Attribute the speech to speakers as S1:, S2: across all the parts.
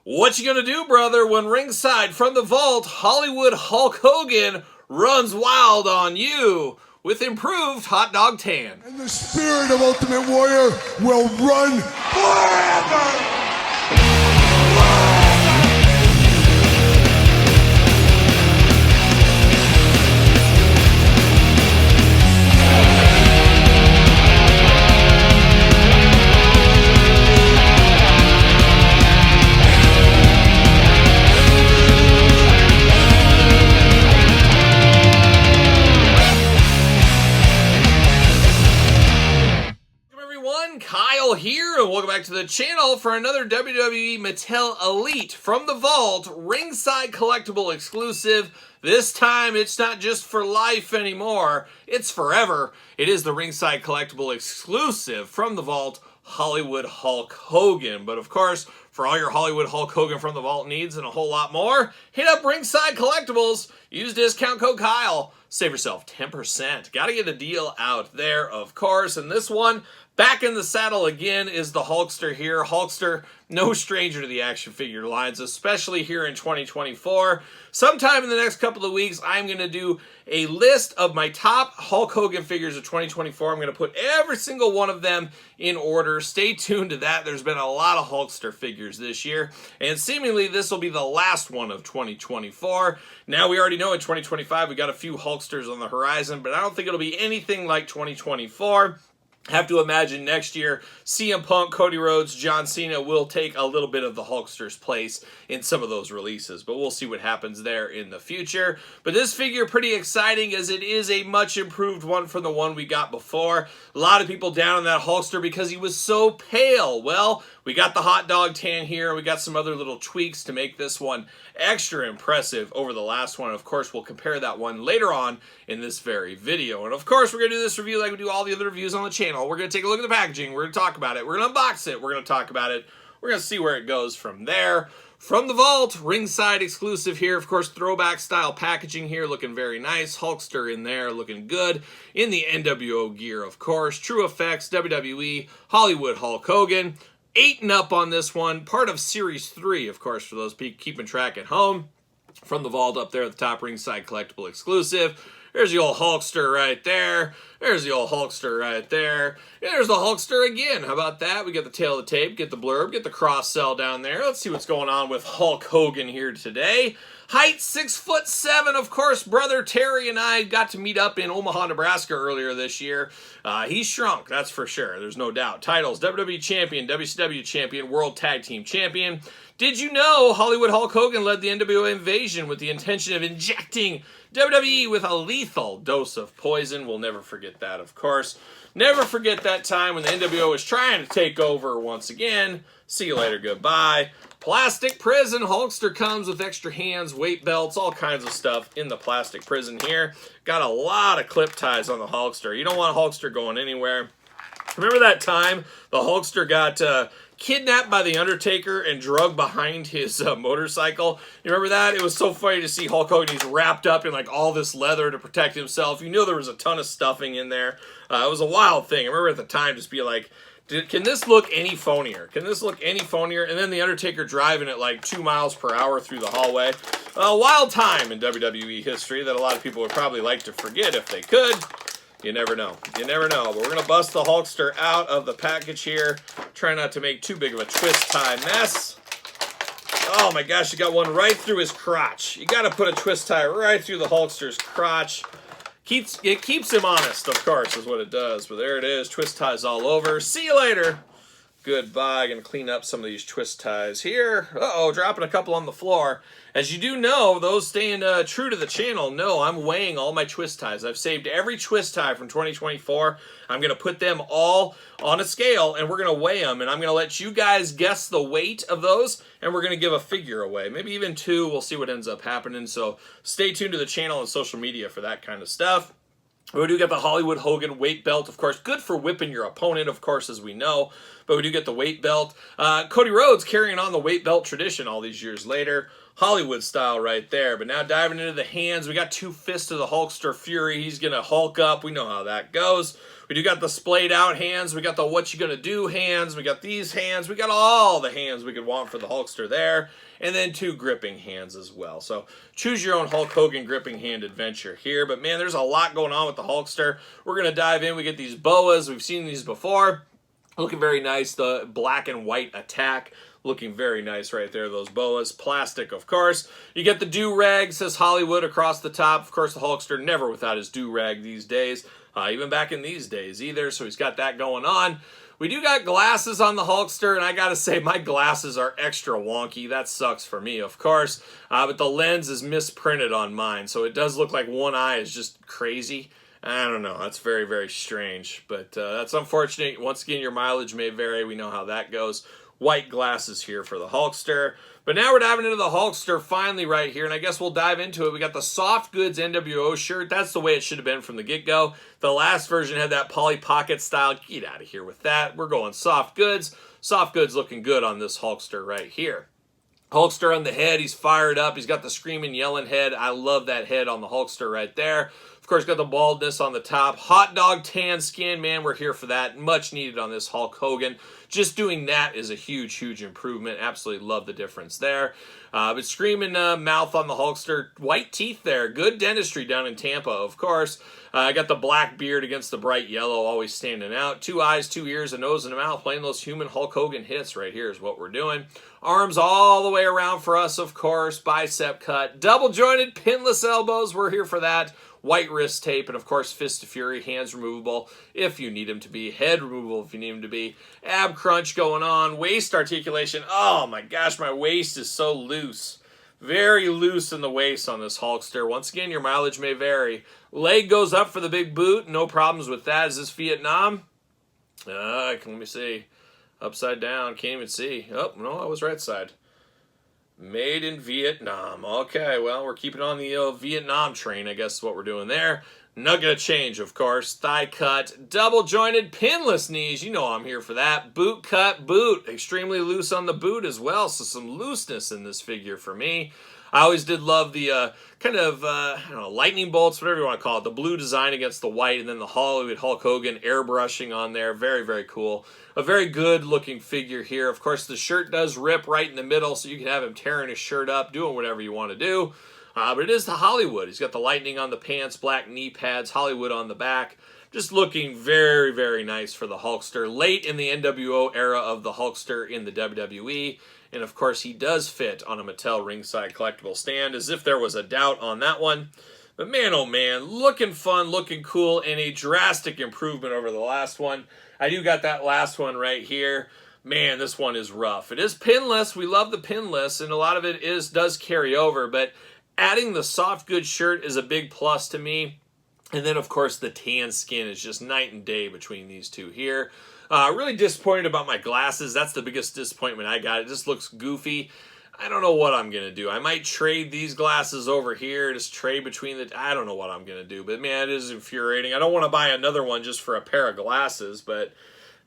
S1: What you gonna do, brother, when ringside from the vault, Hollywood Hulk Hogan runs wild on you with improved hot dog tan?
S2: And the spirit of Ultimate Warrior will run forever!
S1: Kyle here, and welcome back to the channel for another WWE Mattel Elite from the Vault ringside collectible exclusive. This time it's not just for life anymore, it's forever. It is the ringside collectible exclusive from the Vault Hollywood Hulk Hogan. But of course, for all your Hollywood Hulk Hogan from the Vault needs and a whole lot more, hit up Ringside Collectibles. Use discount code Kyle. Save yourself 10%. Gotta get a deal out there, of course. And this one, back in the saddle again, is the Hulkster here. Hulkster, no stranger to the action figure lines, especially here in 2024. Sometime in the next couple of weeks, I'm going to do a list of my top Hulk Hogan figures of 2024. I'm going to put every single one of them in order. Stay tuned to that. There's been a lot of Hulkster figures this year, and seemingly this will be the last one of 2024. Now, we already know in 2025 we got a few Hulksters on the horizon, but I don't think it'll be anything like 2024. Have to imagine next year, CM Punk, Cody Rhodes, John Cena will take a little bit of the Hulkster's place in some of those releases, but we'll see what happens there in the future. But this figure pretty exciting as it is a much improved one from the one we got before. A lot of people down on that Hulkster because he was so pale. Well, we got the hot dog tan here. We got some other little tweaks to make this one extra impressive over the last one. Of course, we'll compare that one later on in this very video. And of course, we're going to do this review like we do all the other reviews on the channel. We're going to take a look at the packaging. We're going to talk about it. We're going to unbox it. We're going to talk about it. We're going to see where it goes from there. From the Vault, ringside exclusive here. Of course, throwback style packaging here, looking very nice. Hulkster in there, looking good. In the NWO gear, of course. True Effects, WWE, Hollywood Hulk Hogan. 8 and up on this one. Part of Series 3, of course, for those keeping track at home. From the Vault up there at the top, ringside collectible exclusive. There's the old Hulkster right there. There's the old Hulkster right there. And there's the Hulkster again. How about that? We get the tail of the tape, get the blurb, get the cross-sell down there. Let's see what's going on with Hulk Hogan here today. Height 6'7", of course. Brother Terry and I got to meet up in Omaha, Nebraska earlier this year. He's shrunk, that's for sure. There's no doubt. Titles: WWE Champion, WCW Champion, World Tag Team Champion. Did you know Hollywood Hulk Hogan led the NWO invasion with the intention of injecting WWE with a lethal dose of poison? We'll never forget that, of course. Never forget that time when the NWO was trying to take over once again. See you later, goodbye. Plastic prison. Hulkster comes with extra hands, weight belts, all kinds of stuff in the plastic prison here. Got a lot of clip ties on the Hulkster. You don't want Hulkster going anywhere. Remember that time the Hulkster got kidnapped by the Undertaker and drugged behind his motorcycle? You remember that? It was so funny to see Hulk Hogan. He's wrapped up in like all this leather to protect himself. You knew there was a ton of stuffing in there. It was a wild thing. I remember at the time just be like, can this look any phonier? Can this look any phonier? And then the Undertaker driving at like 2 miles per hour through the hallway. A wild time in WWE history that a lot of people would probably like to forget if they could. You never know. You never know. But we're going to bust the Hulkster out of the package here. Try not to make too big of a twist tie mess. Oh my gosh, you got one right through his crotch. You got to put a twist tie right through the Hulkster's crotch. It keeps him honest, of course, is what it does. But there it is. Twist ties all over. See you later. Goodbye. Going to clean up some of these twist ties here. Uh-oh, dropping a couple on the floor. As you do know, those staying true to the channel know I'm weighing all my twist ties. I've saved every twist tie from 2024. I'm going to put them all on a scale, and we're going to weigh them. And I'm going to let you guys guess the weight of those, and we're going to give a figure away. Maybe even 2. We'll see what ends up happening. So stay tuned to the channel and social media for that kind of stuff. We do get the Hollywood Hogan weight belt, of course. Good for whipping your opponent, of course, as we know. but we do get the weight belt. Cody Rhodes carrying on the weight belt tradition all these years later. Hollywood style right there. But now diving into the hands, we got 2 fists of the Hulkster Fury. He's going to Hulk up. We know how that goes. We do got the splayed out hands. We got the what you gonna do hands. We got these hands. We got all the hands we could want for the Hulkster there. And then 2 gripping hands as well. So choose your own Hulk Hogan gripping hand adventure here. But man, there's a lot going on with the Hulkster. We're going to dive in. We get these boas. We've seen these before. Looking very nice. The black and white attack. Looking very nice right there, those boas. Plastic, of course. You get the do-rag, says Hollywood across the top. Of course, the Hulkster never without his do-rag these days. Even back in these days either, so he's got that going on. We do got glasses on the Hulkster, and I gotta say, my glasses are extra wonky. That sucks for me, of course. But the lens is misprinted on mine, so it does look like one eye is just crazy. I don't know. That's very, very strange. But that's unfortunate. Once again, your mileage may vary. We know how that goes. White glasses here for the Hulkster. But now we're diving into the Hulkster finally right here, and I guess we'll dive into it. We got the Soft Goods NWO shirt. That's the way it should have been from the get-go. The last version had that Polly Pocket style. Get out of here with that. We're going Soft Goods. Soft Goods looking good on this Hulkster right here. Hulkster on the head. He's fired up. He's got the screaming, yelling head. I love that head on the Hulkster right there. Of course, got the baldness on the top. Hot dog tan skin, man, we're here for that. Much needed on this Hulk Hogan. Just doing that is a huge, huge improvement. Absolutely love the difference there. But screaming mouth on the Hulkster. White teeth there. Good dentistry down in Tampa, of course. I got the black beard against the bright yellow, always standing out. 2 eyes, 2 ears, a nose, and a mouth. Playing those human Hulk Hogan hits right here is what we're doing. Arms all the way around for us, of course. Bicep cut. Double jointed, pinless elbows. We're here for that. White wrist tape, and of course Fist of Fury, hands removable if you need them to be, head removable if you need them to be, ab crunch going on, waist articulation. Oh my gosh, my waist is so loose. Very loose in the waist on this Hulkster. Once again, your mileage may vary. Leg goes up for the big boot, no problems with that. Is this Vietnam? Let me see. Upside down, can't even see. Oh, no, I was right side. Made in Vietnam. Okay, well, we're keeping on the Vietnam train, I guess is what we're doing there. Not going to change, of course. Thigh cut, double jointed, pinless knees. You know I'm here for that. Boot cut, boot. Extremely loose on the boot as well, so some looseness in this figure for me. I always did love the kind of, I don't know, lightning bolts, whatever you want to call it. The blue design against the white, and then the Hollywood Hulk Hogan airbrushing on there. Very, very cool. A very good looking figure here. Of course, the shirt does rip right in the middle, so you can have him tearing his shirt up, doing whatever you want to do. But it is the Hollywood. He's got the lightning on the pants, black knee pads, Hollywood on the back. Just looking very, very nice for the Hulkster. Late in the NWO era of the Hulkster in the WWE. And of course, he does fit on a Mattel ringside collectible stand, as if there was a doubt on that one. But man, oh man, looking fun, looking cool, and a drastic improvement over the last one. I do got that last one right here. Man, this one is rough. It is pinless. We love the pinless, and a lot of it does carry over. But adding the soft goods shirt is a big plus to me. And then, of course, the tan skin is just night and day between these two here. Really disappointed about my glasses. That's the biggest disappointment I got. It just looks goofy. I don't know what I'm going to do. I might trade these glasses over here, just trade between the... I don't know what I'm going to do. But, man, it is infuriating. I don't want to buy another one just for a pair of glasses, but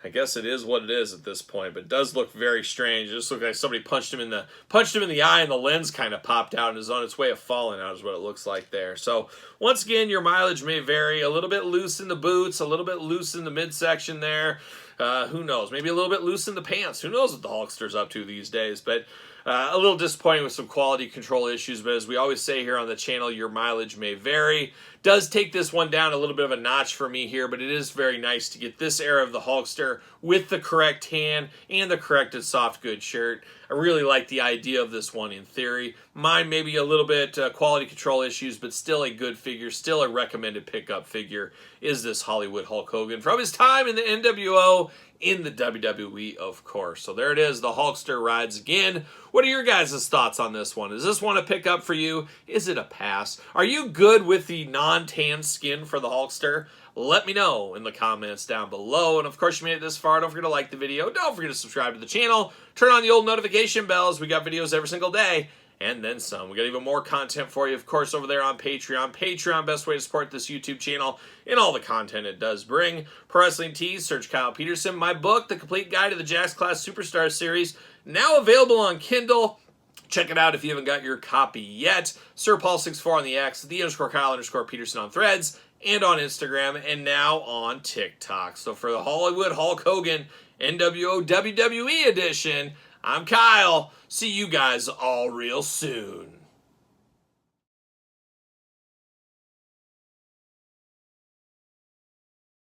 S1: I guess it is what it is at this point. But it does look very strange. It just looks like somebody punched him in the eye, and the lens kind of popped out and is on its way of falling out is what it looks like there. So, once again, your mileage may vary. A little bit loose in the boots, a little bit loose in the midsection there. Who knows? Maybe a little bit loose in the pants. Who knows what the Hulkster's up to these days? But a little disappointing with some quality control issues. But as we always say here on the channel, your mileage may vary. Does take this one down a little bit of a notch for me here, but it is very nice to get this era of the Hulkster with the correct tan and the corrected soft goods shirt. I really like the idea of this one in theory. Mine maybe a little bit quality control issues, but still a good figure, still a recommended pickup figure is this Hollywood Hulk Hogan from his time in the NWO, in the WWE, of course. So there it is, the Hulkster rides again. What are your guys' thoughts on this one? Is this one a pickup for you? Is it a pass? Are you good with the non-tan skin for the Hulkster? Let me know in the comments down below. And of course, you made it this far. Don't forget to like the video. Don't forget to subscribe to the channel. Turn on the old notification bells. We got videos every single day. and then some. We got even more content for you, of course, over there on Patreon. Patreon, best way to support this YouTube channel and all the content it does bring. Pro Wrestling Tees, search Kyle Peterson. My book, The Complete Guide to the Jakks Class Superstar Series, now available on Kindle. Check it out if you haven't got your copy yet. Sir Paul64 on the X, _Kyle_Peterson on Threads, and on Instagram, and now on TikTok. So for the Hollywood Hulk Hogan NWO WWE edition, I'm Kyle. See you guys all real soon.